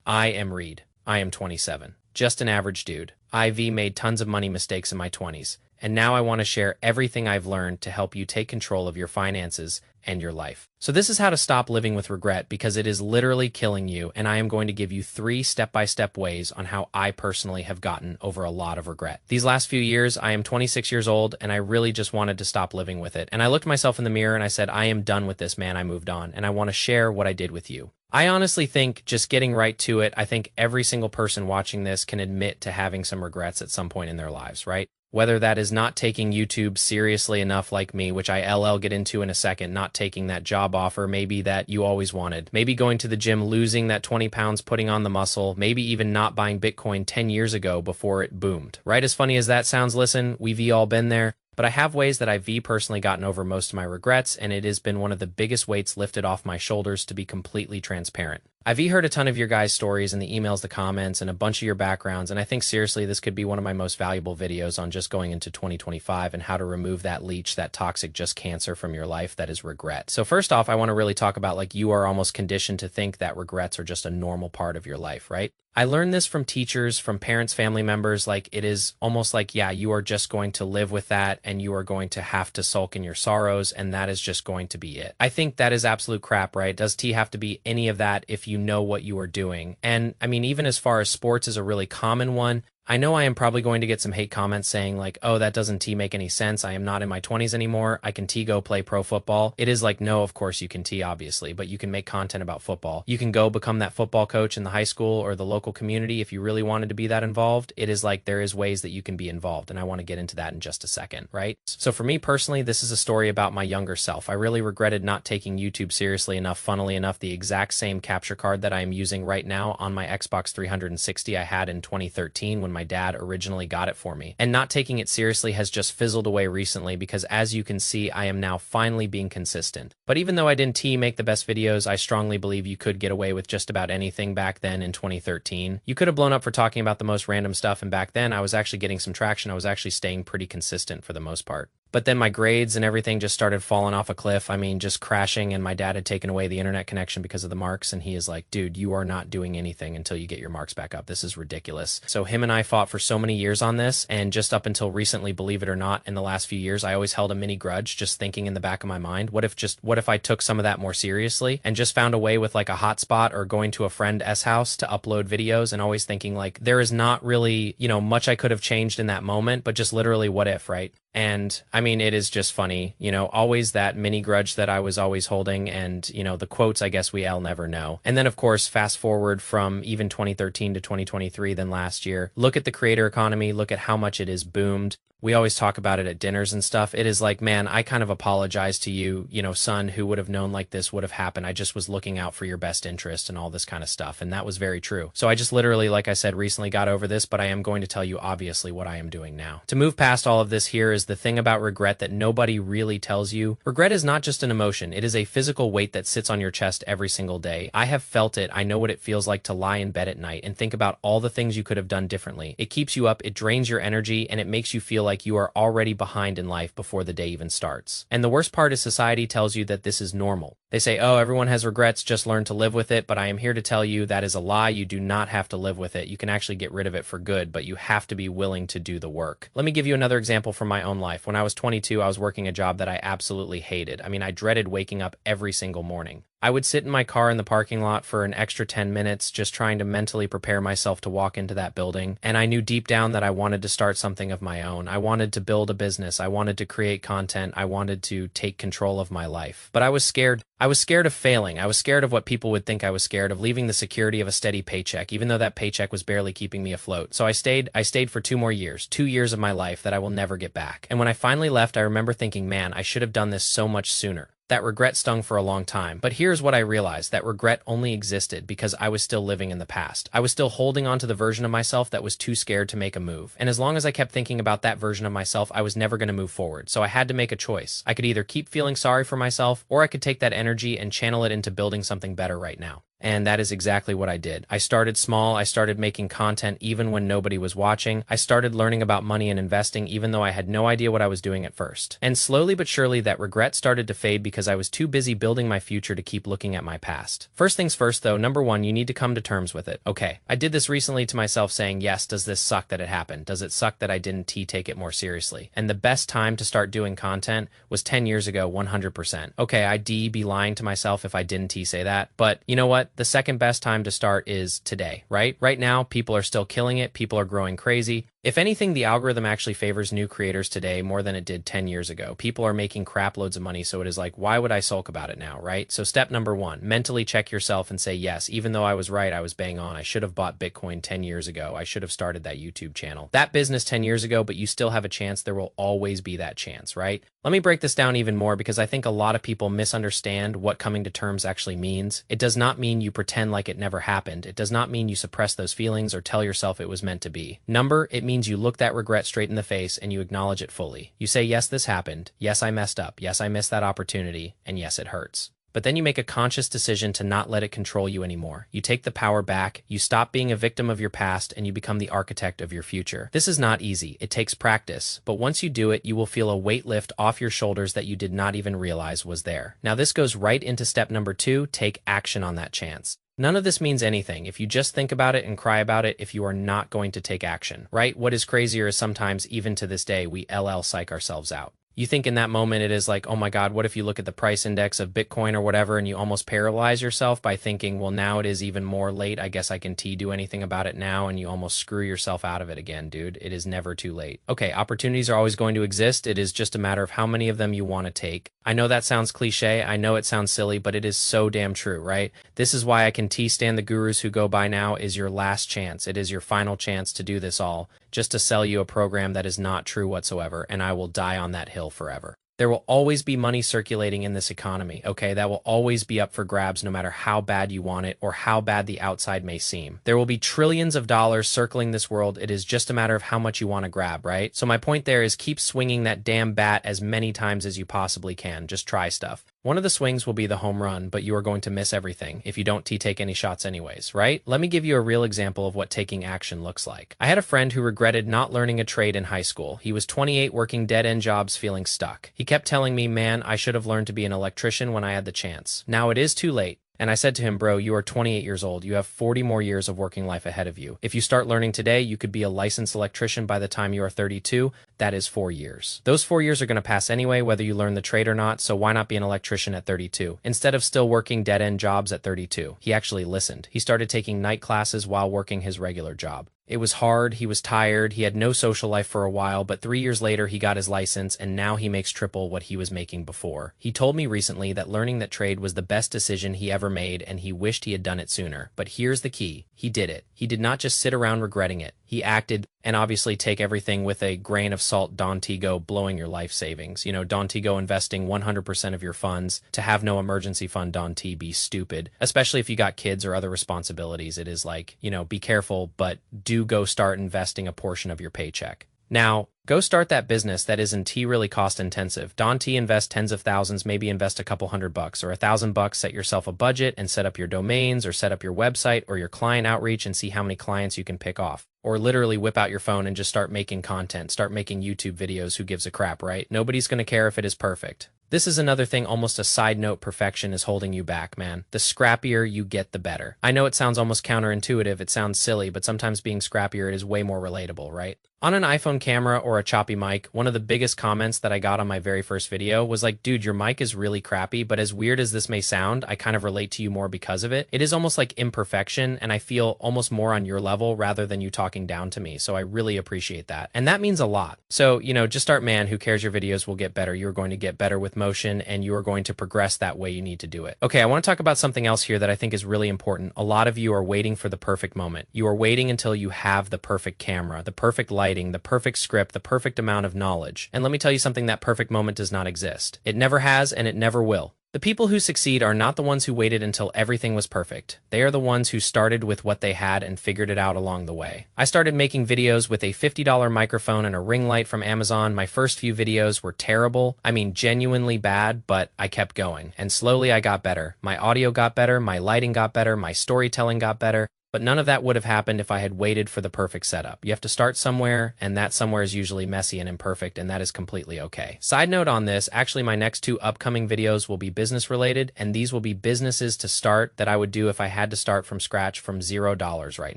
I am Reed. I am 27. Just an average dude. I've made tons of money mistakes in my 20s, and now I want to share everything I've learned to help you take control of your finances and your life. So this is how to stop living with regret, because it is literally killing you, and I am going to give you 3 step-by-step ways on how I personally have gotten over a lot of regret. These last few years, I am 26 years old, and I really just wanted to stop living with it. And I looked myself in the mirror and I said, I am done with this, man. I moved on, and I want to share what I did with you. I honestly think, just getting right to it, I think every single person watching this can admit to having some regrets at some point in their lives, right? Whether that is not taking YouTube seriously enough like me, which I get into in a second, not taking that job offer maybe that you always wanted, maybe going to the gym, losing that 20 pounds, putting on the muscle, maybe even not buying Bitcoin 10 years ago before it boomed, right? As funny as that sounds, listen, we've all been there. But I have ways that I've personally gotten over most of my regrets, and it has been one of the biggest weights lifted off my shoulders, to be completely transparent. I've heard a ton of your guys' stories and the emails, the comments, and a bunch of your backgrounds, and I think seriously this could be one of my most valuable videos on just going into 2025 and how to remove that leech, that toxic just cancer from your life that is regret. So first off, I want to really talk about, like, you are almost conditioned to think that regrets are just a normal part of your life, right? I learned this from teachers, from parents, family members. Like, it is almost like, yeah, you are just going to live with that, and you are going to have to sulk in your sorrows, and that is just going to be it. I think that is absolute crap, right? Does tea have to be any of that if you know what you are doing? And I mean, even as far as sports is a really common one, I know I am probably going to get some hate comments saying like, oh, that doesn't make any sense. I am not in my 20s anymore. I can go play pro football. It is like, no, of course you can obviously, but you can make content about football. You can go become that football coach in the high school or the local community if you really wanted to be that involved. It is like, there is ways that you can be involved, and I want to get into that in just a second, right? So for me personally, this is a story about my younger self. I really regretted not taking YouTube seriously enough. Funnily enough, the exact same capture card that I am using right now on my Xbox 360 I had in 2013 when my dad originally got it for me. And not taking it seriously has just fizzled away recently, because as you can see, I am now finally being consistent. But even though I didn't make the best videos, I strongly believe you could get away with just about anything back then in 2013. You could have blown up for talking about the most random stuff, and back then I was actually getting some traction. I was actually staying pretty consistent for the most part. But then my grades and everything just started falling off a cliff. I mean, just crashing, and my dad had taken away the internet connection because of the marks, and he is like, dude, you are not doing anything until you get your marks back up. This is ridiculous. So him and I fought for so many years on this, and just up until recently, believe it or not, in the last few years, I always held a mini grudge, just thinking in the back of my mind, what if I took some of that more seriously and just found a way with like a hotspot or going to a friend's house to upload videos, and always thinking like, there is not really, much I could have changed in that moment, but just literally what if, right? And I mean, it is just funny, always that mini grudge that I was always holding, and, the quotes, I guess we'll never know. And then of course, fast forward from even 2013 to 2023, then last year, look at the creator economy, look at how much it has boomed. We always talk about it at dinners and stuff. It is like, man, I kind of apologize to you, son, who would have known like this would have happened. I just was looking out for your best interest and all this kind of stuff. And that was very true. So I just literally, like I said, recently got over this, but I am going to tell you obviously what I am doing now. To move past all of this, here is the thing about regret that nobody really tells you. Regret is not just an emotion. It is a physical weight that sits on your chest every single day. I have felt it. I know what it feels like to lie in bed at night and think about all the things you could have done differently. It keeps you up, it drains your energy, and it makes you feel like you are already behind in life before the day even starts. And the worst part is society tells you that this is normal. They say, oh, everyone has regrets, just learn to live with it. But I am here to tell you that is a lie. You do not have to live with it. You can actually get rid of it for good, but you have to be willing to do the work. Let me give you another example from my own life. When I was 22, I was working a job that I absolutely hated. I mean, I dreaded waking up every single morning. I would sit in my car in the parking lot for an extra 10 minutes just trying to mentally prepare myself to walk into that building. And I knew deep down that I wanted to start something of my own. I wanted to build a business. I wanted to create content. I wanted to take control of my life. But I was scared. I was scared of failing. I was scared of what people would think. I was scared of leaving the security of a steady paycheck, even though that paycheck was barely keeping me afloat. So I stayed for 2 more years, 2 years of my life that I will never get back. And when I finally left, I remember thinking, man, I should have done this so much sooner. That regret stung for a long time. But here's what I realized. That regret only existed because I was still living in the past. I was still holding on to the version of myself that was too scared to make a move. And as long as I kept thinking about that version of myself, I was never going to move forward. So I had to make a choice. I could either keep feeling sorry for myself, or I could take that energy and channel it into building something better right now. And that is exactly what I did. I started small. I started making content even when nobody was watching. I started learning about money and investing even though I had no idea what I was doing at first. And slowly but surely that regret started to fade because I was too busy building my future to keep looking at my past. First things first though, number one, you need to come to terms with it. Okay, I did this recently to myself saying, yes, does this suck that it happened? Does it suck that I didn't take it more seriously? And the best time to start doing content was 10 years ago, 100%. Okay, I'd be lying to myself if I didn't say that, but you know what? The second best time to start is today, right? Right now, people are still killing it. People are growing crazy. If anything, the algorithm actually favors new creators today more than it did 10 years ago. People are making crap loads of money, so it is like, why would I sulk about it now, right? So step number one, mentally check yourself and say, yes, even though I was right, I was bang on. I should have bought Bitcoin 10 years ago. I should have started that YouTube channel. That business 10 years ago, but you still have a chance. There will always be that chance, right? Let me break this down even more because I think a lot of people misunderstand what coming to terms actually means. It does not mean you pretend like it never happened. It does not mean you suppress those feelings or tell yourself it was meant to be. It means you look that regret straight in the face and you acknowledge it fully. You say, yes, this happened. Yes, I messed up. Yes, I missed that opportunity. And yes, it hurts. But then you make a conscious decision to not let it control you anymore. You take the power back, you stop being a victim of your past, and you become the architect of your future. This is not easy. It takes practice. But once you do it, you will feel a weight lift off your shoulders that you did not even realize was there. Now this goes right into step number 2, take action on that chance. None of this means anything if you just think about it and cry about it if you are not going to take action, right? What is crazier is sometimes, even to this day, we psych ourselves out. You think in that moment it is like, oh my God, what if you look at the price index of Bitcoin or whatever and you almost paralyze yourself by thinking, well, now it is even more late. I guess I can do anything about it now, and you almost screw yourself out of it again, dude. It is never too late. Okay, opportunities are always going to exist. It is just a matter of how many of them you want to take. I know that sounds cliche. I know it sounds silly, but it is so damn true, right? This is why I can stand the gurus who go by now is your last chance. It is your final chance to do this all, just to sell you a program that is not true whatsoever, and I will die on that hill forever. There will always be money circulating in this economy, okay? That will always be up for grabs no matter how bad you want it or how bad the outside may seem. There will be trillions of dollars circling this world. It is just a matter of how much you want to grab, right? So my point there is keep swinging that damn bat as many times as you possibly can. Just try stuff. One of the swings will be the home run, but you are going to miss everything if you don't take any shots anyways, right? Let me give you a real example of what taking action looks like. I had a friend who regretted not learning a trade in high school. He was 28 working dead-end jobs feeling stuck. He kept telling me, man, I should have learned to be an electrician when I had the chance. Now it is too late. And I said to him, bro, you are 28 years old. You have 40 more years of working life ahead of you. If you start learning today, you could be a licensed electrician by the time you are 32. That is 4 years. Those 4 years are going to pass anyway, whether you learn the trade or not, so why not be an electrician at 32? Instead of still working dead-end jobs at 32. He actually listened. He started taking night classes while working his regular job. It was hard, he was tired, he had no social life for a while, but 3 years later he got his license and now he makes triple what he was making before. He told me recently that learning that trade was the best decision he ever made and he wished he had done it sooner. But here's the key. He did it. He did not just sit around regretting it. He acted, and obviously take everything with a grain of salt. Don Tigo blowing your life savings. You know, Don Tigo investing 100% of your funds to have no emergency fund. Don T, be stupid. Especially if you got kids or other responsibilities. It is like, you know, be careful, but do go start investing a portion of your paycheck. Now, go start that business that isn't really cost intensive. Don T, invest tens of thousands, maybe invest a couple $100 or $1,000, set yourself a budget and set up your domains or set up your website or your client outreach and see how many clients you can pick off. Or literally whip out your phone and just start making content, start making YouTube videos. Who gives a crap, right? Nobody's going to care if it is perfect. This is another thing, almost a side note, perfection is holding you back, man. The scrappier you get, the better. I know it sounds almost counterintuitive, it sounds silly, but sometimes being scrappier, it is way more relatable, right? On an iPhone camera or a choppy mic, one of the biggest comments that I got on my very first video was like, dude, your mic is really crappy, but as weird as this may sound, I kind of relate to you more because of it. It is almost like imperfection, and I feel almost more on your level rather than you talking down to me, so I really appreciate that. And that means a lot. So, you know, just start, man. Who cares? Your videos will get better. You're going to get better with motion, and you are going to progress that way you need to do it. Okay, I want to talk about something else here that I think is really important. A lot of you are waiting for the perfect moment. You are waiting until you have the perfect camera, the perfect lighting, the perfect script, the perfect amount of knowledge. And let me tell you something, that perfect moment does not exist. It never has, and it never will. The people who succeed are not the ones who waited until everything was perfect. They are the ones who started with what they had and figured it out along the way. I started making videos with a $50 microphone and a ring light from Amazon. My first few videos were terrible. I mean, genuinely bad, but I kept going. And slowly I got better. My audio got better, my lighting got better, my storytelling got better. But none of that would have happened if I had waited for the perfect setup. You have to start somewhere, and that somewhere is usually messy and imperfect, and that is completely okay. Side note on this, actually my next 2 upcoming videos will be business related, and these will be businesses to start that I would do if I had to start from scratch from $0 right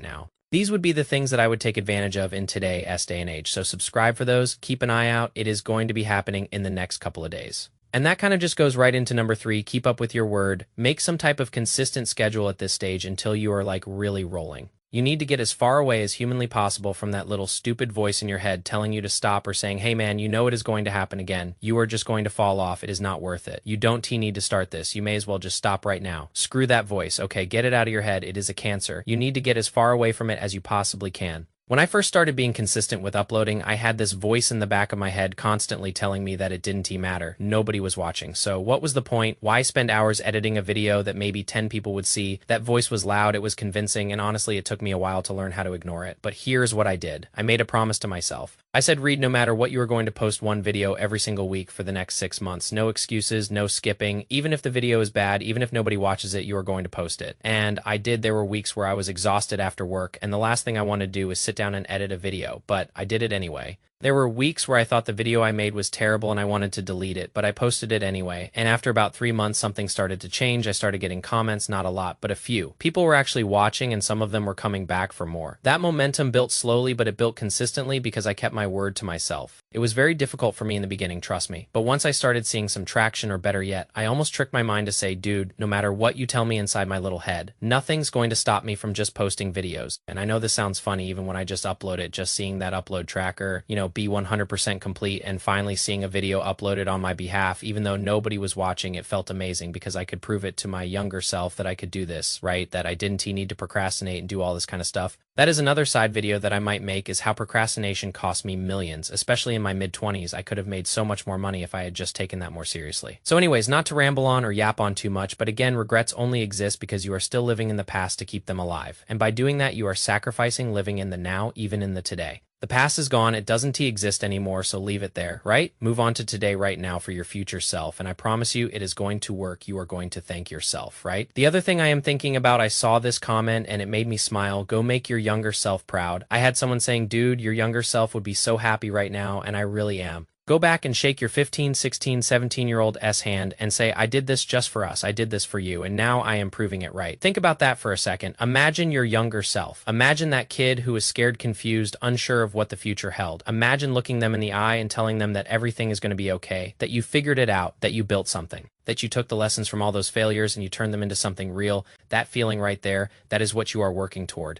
now. These would be the things that I would take advantage of in today's day and age. So subscribe for those, keep an eye out. It is going to be happening in the next couple of days. And that kind of just goes right into number 3, keep up with your word. Make some type of consistent schedule at this stage until you are like really rolling. You need to get as far away as humanly possible from that little stupid voice in your head telling you to stop or saying, hey man, you know it is going to happen again. You are just going to fall off. It is not worth it. You don't need to start this. You may as well just stop right now. Screw that voice. Okay, get it out of your head. It is a cancer. You need to get as far away from it as you possibly can. When I first started being consistent with uploading, I had this voice in the back of my head constantly telling me that it didn't matter. Nobody was watching. So what was the point? Why spend hours editing a video that maybe 10 people would see? That voice was loud, it was convincing, and honestly, it took me a while to learn how to ignore it. But here's what I did. I made a promise to myself. I said, Reed, no matter what, you are going to post 1 video every single week for the next 6 months. No excuses, no skipping. Even if the video is bad, even if nobody watches it, you are going to post it. And I did. There were weeks where I was exhausted after work, and the last thing I wanted to do was sit down and edit a video, but I did it anyway. There were weeks where I thought the video I made was terrible and I wanted to delete it, but I posted it anyway. And after about 3 months, something started to change. I started getting comments, not a lot, but a few. People were actually watching and some of them were coming back for more. That momentum built slowly, but it built consistently because I kept my word to myself. It was very difficult for me in the beginning, trust me. But once I started seeing some traction, or better yet, I almost tricked my mind to say, dude, no matter what you tell me inside my little head, nothing's going to stop me from just posting videos. And I know this sounds funny even when I just upload it, just seeing that upload tracker, be 100% complete and finally seeing a video uploaded on my behalf, even though nobody was watching, it felt amazing because I could prove it to my younger self that I could do this, right? That I didn't need to procrastinate and do all this kind of stuff. That is another side video that I might make, is how procrastination cost me millions, especially in my mid-20s. I could have made so much more money if I had just taken that more seriously. So anyways, not to ramble on or yap on too much, but again, regrets only exist because you are still living in the past to keep them alive. And by doing that, you are sacrificing living in the now, even in the today. The past is gone, it doesn't exist anymore, so leave it there, right? Move on to today right now for your future self, and I promise you it is going to work. You are going to thank yourself, right? The other thing I am thinking about, I saw this comment and it made me smile. Go make your younger self proud. I had someone saying, dude, your younger self would be so happy right now, and I really am. Go back and shake your 15, 16, 17-year-old hand and say, I did this just for us. I did this for you, and now I am proving it right. Think about that for a second. Imagine your younger self. Imagine that kid who was scared, confused, unsure of what the future held. Imagine looking them in the eye and telling them that everything is going to be okay, that you figured it out, that you built something, that you took the lessons from all those failures and you turned them into something real. That feeling right there, that is what you are working toward.